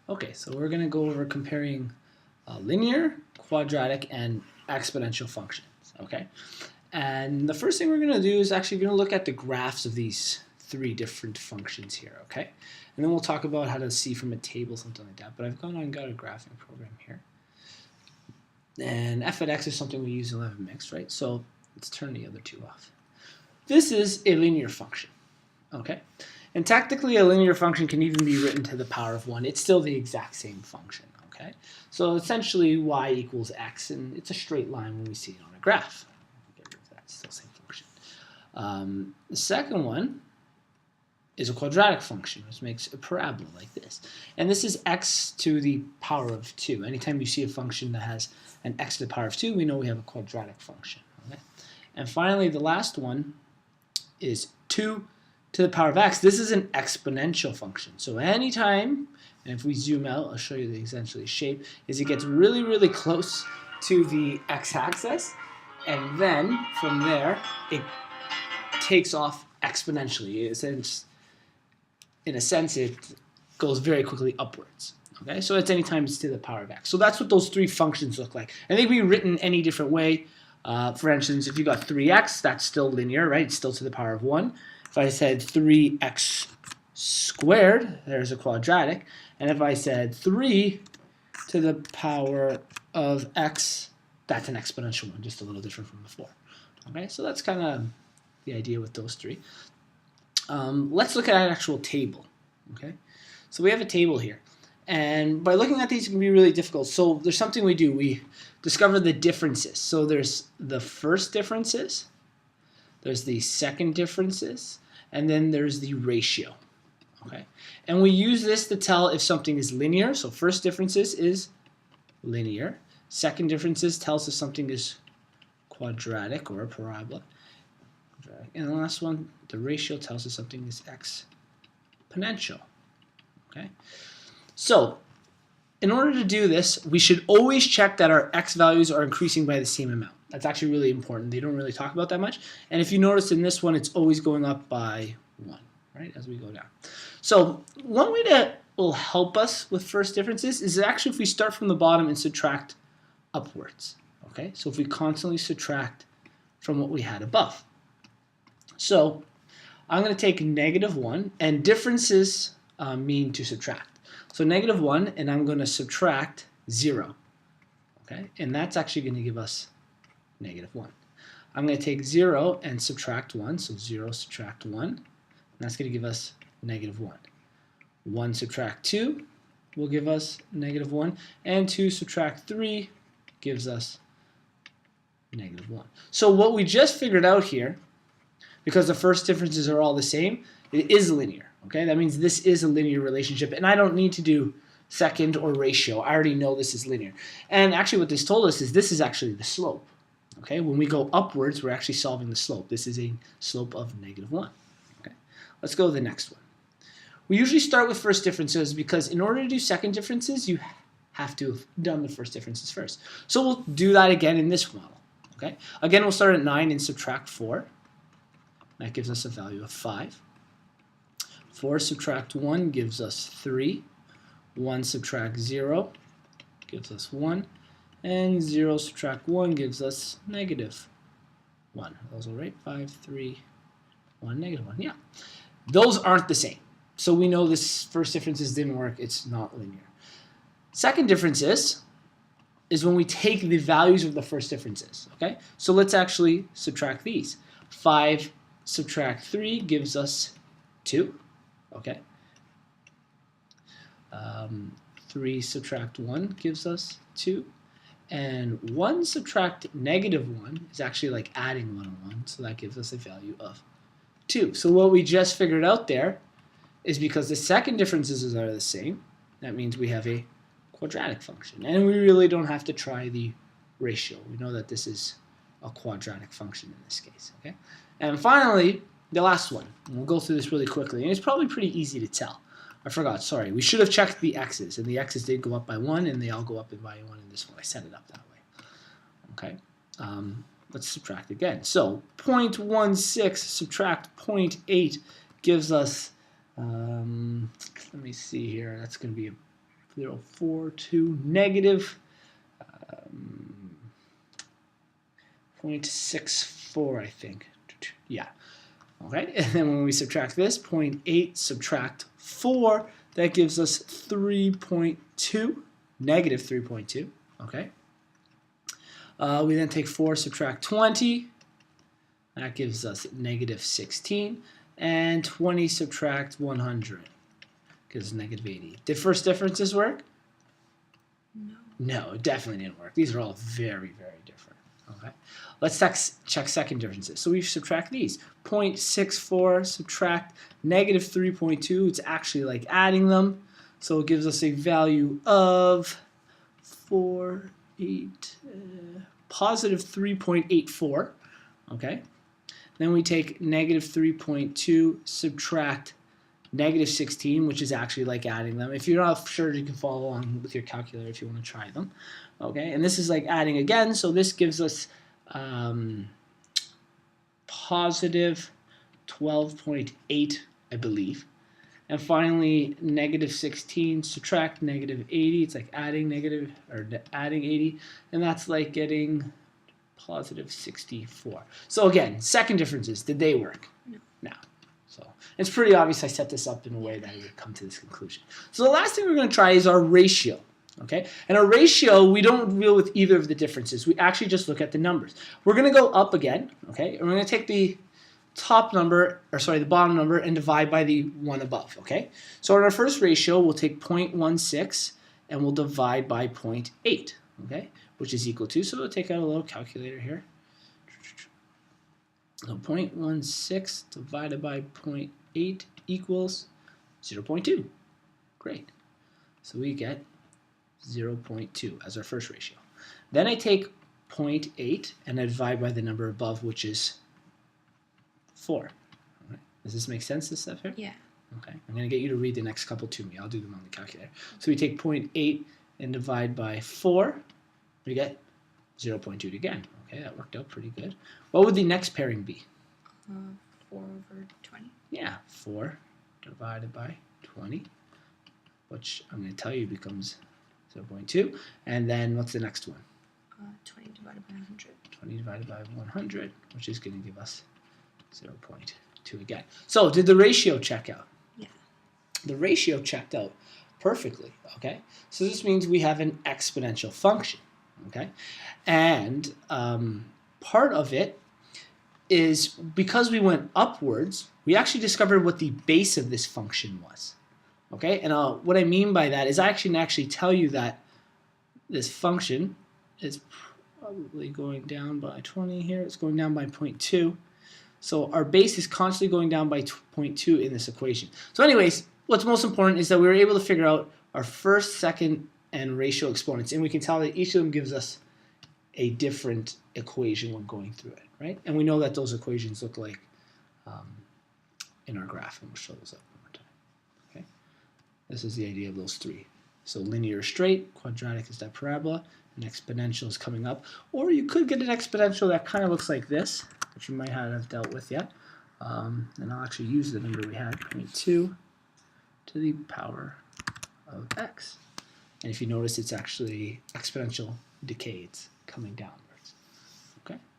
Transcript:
Okay, so we're going to go over comparing linear, quadratic, and exponential functions. Okay, and the first thing we're going to do is actually going to look at the graphs of these three different functions here. Okay, and then we'll talk about how to see from a table something like that. But I've gone and got a graphing program here, and f of x is something we use in 11 mixed, right? So let's turn the other two off. This is a linear function. Okay. And technically, a linear function can even be written to the power of 1. It's still the exact same function, okay? So essentially, y equals x, and it's a straight line when we see it on a graph. That's still the same function. The second one is a quadratic function, which makes a parabola like this. And this is x to the power of 2. Anytime you see a function that has an x to the power of 2, we know we have a quadratic function, okay? And finally, the last one is 2 to the power of x. This is an exponential function. So anytime, and if we zoom out, I'll show you the essentially shape, is it gets really, really close to the x-axis, and then from there, it takes off exponentially. In a sense, it goes very quickly upwards. Okay, so it's anytime it's to the power of x. So that's what those three functions look like. And they can be written any different way. For instance, if you got 3x, that's still linear, right? It's still to the power of 1. If I said 3x squared, there's a quadratic. And if I said 3 to the power of x, that's an exponential one, just a little different from before. Okay, so that's kind of the idea with those three. Let's look at an actual table. Okay, so we have a table here. And by looking at these, it can be really difficult. So there's something we do. We discover the differences. So there's the first differences. There's the second differences, and then there's the ratio. Okay, and we use this to tell if something is linear. So first differences is linear. Second differences tells if something is quadratic or a parabola. And the last one, the ratio, tells us something is exponential. Okay, so in order to do this, we should always check that our x values are increasing by the same amount. That's actually really important. They don't really talk about that much. And if you notice in this one, it's always going up by 1, right, as we go down. So one way that will help us with first differences is actually if we start from the bottom and subtract upwards. Okay, so if we constantly subtract from what we had above. So I'm going to take -1, and differences mean to subtract. So -1, and I'm going to subtract 0. Okay, and that's actually going to give us -1. I'm going to take 0 and subtract 1, so 0 subtract 1, and that's going to give us -1. 1 subtract 2 will give us -1, and 2 subtract 3 gives us -1. So what we just figured out here, because the first differences are all the same, it is linear. Okay, that means this is a linear relationship, and I don't need to do second or ratio. I already know this is linear. And actually what this told us is this is actually the slope. Okay, when we go upwards, we're actually solving the slope. This is a slope of -1. Okay, let's go to the next one. We usually start with first differences because in order to do second differences, you have to have done the first differences first. So we'll do that again in this model. Okay, again, we'll start at 9 and subtract 4. That gives us a value of 5. 4 subtract 1 gives us 3. 1 subtract 0 gives us 1. And 0 subtract 1 gives us -1. Those are right. 5, 3, 1, -1. Yeah. Those aren't the same. So we know this first differences didn't work. It's not linear. Second differences is when we take the values of the first differences. Okay? So let's actually subtract these. 5 subtract 3 gives us 2. Okay. 3 subtract 1 gives us 2. And 1 subtract -1 is actually like adding 1 and 1, so that gives us a value of 2. So what we just figured out there is because the second differences are the same, that means we have a quadratic function. And we really don't have to try the ratio. We know that this is a quadratic function in this case. Okay. And finally, the last one. And we'll go through this really quickly, and it's probably pretty easy to tell. I forgot, sorry. We should have checked the x's, and the x's did go up by 1, and they all go up by 1 in this one. I set it up that way. Okay, let's subtract again. So 0.16 subtract 0.8 gives us, let me see here, that's going to be 0.042 negative 0.64, I think. Yeah. Okay, and then when we subtract this, 0.8 subtract 4, that gives us 3.2, negative 3.2. Okay. We then take 4, subtract 20. That gives us negative 16. And 20 subtract 100 gives us negative 80. Did first differences work? No. No, it definitely didn't work. These are all very, very different. Okay. Let's check second differences. So we subtract these. 0.64 subtract negative 3.2. It's actually like adding them. So it gives us a value of positive 3.84. Okay. Then we take negative 3.2, subtract negative 16, which is actually like adding them. If you're not sure, you can follow along with your calculator if you want to try them. Okay, and this is like adding again, so this gives us positive 12.8, I believe. And finally, negative 16, subtract negative 80. It's like adding adding 80, and that's like getting positive 64. So again, second differences, did they work? No. No. So it's pretty obvious I set this up in a way that I would come to this conclusion. So the last thing we're going to try is our ratio. Okay, and a ratio, we don't deal with either of the differences. We actually just look at the numbers. We're going to go up again. Okay, and we're going to take the the bottom number and divide by the one above. Okay, so in our first ratio, we'll take 0.16 and we'll divide by 0.8. Okay, which is equal to, so we'll take out a little calculator here. So 0.16 divided by 0.8 equals 0.2. Great. So we get 0.2 as our first ratio. Then I take 0.8 and I divide by the number above, which is 4. Right. Does this make sense, this stuff here? Yeah. Okay. I'm going to get you to read the next couple to me. I'll do them on the calculator. So we take 0.8 and divide by 4. We get 0.2 again. Okay, that worked out pretty good. What would the next pairing be? 4 over 20. Yeah, 4 divided by 20, which I'm going to tell you becomes 0.2. And then what's the next one? 20 divided by 100. 20 divided by 100, which is going to give us 0.2 again. So did the ratio check out? Yeah. The ratio checked out perfectly. Okay, so this means we have an exponential function. Okay, and part of it is because we went upwards, we actually discovered what the base of this function was. Okay, and what I mean by that is I can actually tell you that this function is probably going down by 20 here. It's going down by 0.2. So our base is constantly going down by 0.2 in this equation. So anyways, what's most important is that we were able to figure out our first, second, and ratio exponents, and we can tell that each of them gives us a different equation when going through it, right? And we know that those equations look like in our graph, and we'll show those up one more time. Okay, this is the idea of those three. So linear is straight, quadratic is that parabola, and exponential is coming up. Or you could get an exponential that kind of looks like this, which you might not have dealt with yet. And I'll actually use the number we had, 0.2 to the power of x. And if you notice, it's actually exponential decay. It's coming downwards. Okay.